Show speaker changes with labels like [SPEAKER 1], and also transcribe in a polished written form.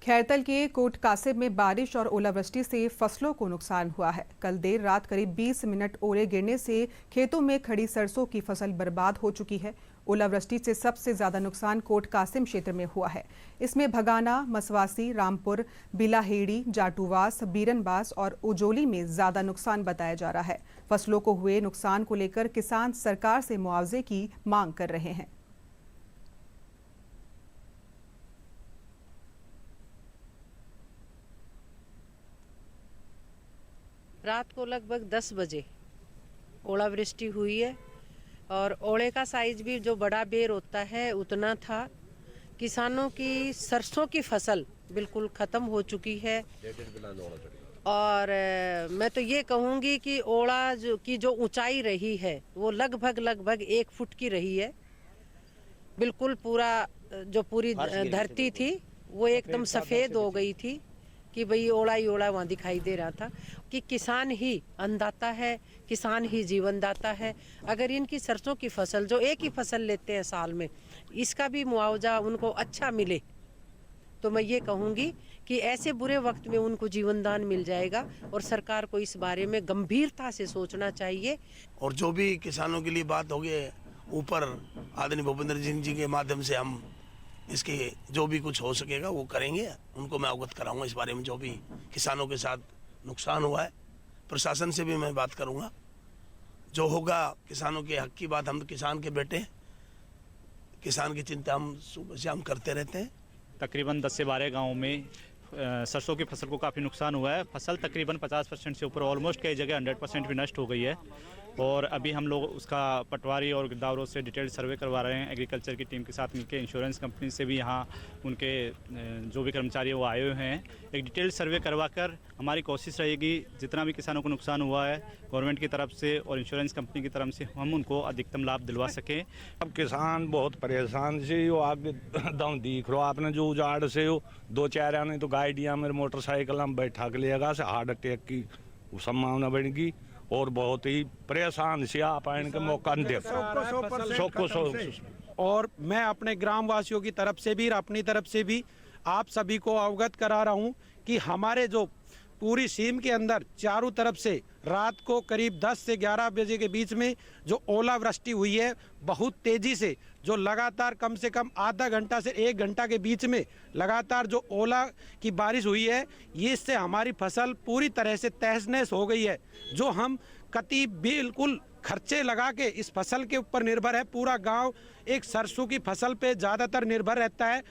[SPEAKER 1] खैरतल के कोट कासिम में बारिश और ओलावृष्टि से फसलों को नुकसान हुआ है। कल देर रात करीब 20 मिनट ओले गिरने से खेतों में खड़ी सरसों की फसल बर्बाद हो चुकी है। ओलावृष्टि से सबसे ज्यादा नुकसान कोट कासिम क्षेत्र में हुआ है। इसमें भगाना, मसवासी, रामपुर, बिलाहेड़ी, जाटूवास, बीरनबास और उजोली में ज्यादा नुकसान बताया जा रहा है। फसलों को हुए नुकसान को लेकर किसान सरकार से मुआवजे की मांग कर रहे हैं।
[SPEAKER 2] रात को लगभग 10 बजे ओलावृष्टि हुई है और ओले का साइज भी जो बड़ा बेर होता है उतना था। किसानों की सरसों की फसल बिल्कुल ख़त्म हो चुकी है और मैं तो ये कहूँगी कि ओला की जो ऊंचाई रही है वो लगभग 1 फुट की रही है। बिल्कुल पूरी धरती थी वो एकदम सफ़ेद हो गई थी कि भाई ओला ही ओला वहाँ दिखाई दे रहा था कि किसान ही अन्नदाता है, किसान ही जीवनदाता है। अगर इनकी सरसों की फसल जो एक ही फसल लेते हैं साल में, इसका भी मुआवजा उनको अच्छा मिले तो मैं ये कहूँगी कि ऐसे बुरे वक्त में उनको जीवनदान मिल जाएगा और सरकार को इस बारे में गंभीरता से सोचना चाहिए।
[SPEAKER 3] और जो भी किसानों के लिए बात होगी ऊपर आदरणीय भूपेंद्र सिंह जी के माध्यम से हम इसके जो भी कुछ हो सकेगा वो करेंगे। उनको मैं अवगत कराऊंगा इस बारे में जो भी किसानों के साथ नुकसान हुआ है। प्रशासन से भी मैं बात करूंगा, जो होगा किसानों के हक की बात। हम तो किसान के बेटे, किसान की चिंता हम सुबह शाम करते रहते हैं।
[SPEAKER 4] तकरीबन 10 से 12 गाँव में सरसों की फसल को काफ़ी नुकसान हुआ है। फसल तकरीबन 50% से ऊपर, ऑलमोस्ट कई जगह 100% भी नष्ट हो गई है और अभी हम लोग उसका पटवारी और गिरदावरों से डिटेल सर्वे करवा रहे हैं। एग्रीकल्चर की टीम के साथ मिलकर इंश्योरेंस कंपनी से भी यहाँ उनके जो भी कर्मचारी वो आए हुए हैं। एक डिटेल सर्वे करवा कर हमारी कोशिश रहेगी जितना भी किसानों को नुकसान हुआ है गवर्नमेंट की तरफ से और इंश्योरेंस कंपनी की तरफ से हम उनको अधिकतम लाभ दिलवा सकें।
[SPEAKER 5] अब किसान बहुत परेशान से वो आगे दम दिख रहा आपने जो उजाड़ से हो 2-4 आने तो गाड़ियाँ मेरे मोटरसाइकिल में बैठा के लेगा से हार्ट अटैक की संभावना बढ़ेगी और बहुत ही परेशान से आप आने का मौका नहीं दे।
[SPEAKER 6] और मैं अपने ग्राम वासियों की तरफ से भी अपनी तरफ से भी आप सभी को अवगत करा रहा हूं कि हमारे जो पूरी सीम के अंदर चारों तरफ से रात को करीब 10 से 11 बजे के बीच में जो ओलावृष्टि हुई है बहुत तेजी से, जो लगातार कम से कम आधा घंटा से 1 घंटा के बीच में लगातार जो ओला की बारिश हुई है, ये इससे हमारी फसल पूरी तरह से तहस नहस हो गई है। जो हम कति बिल्कुल खर्चे लगा के इस फसल के ऊपर निर्भर है, पूरा गांव एक सरसों की फसल पे ज़्यादातर निर्भर रहता है।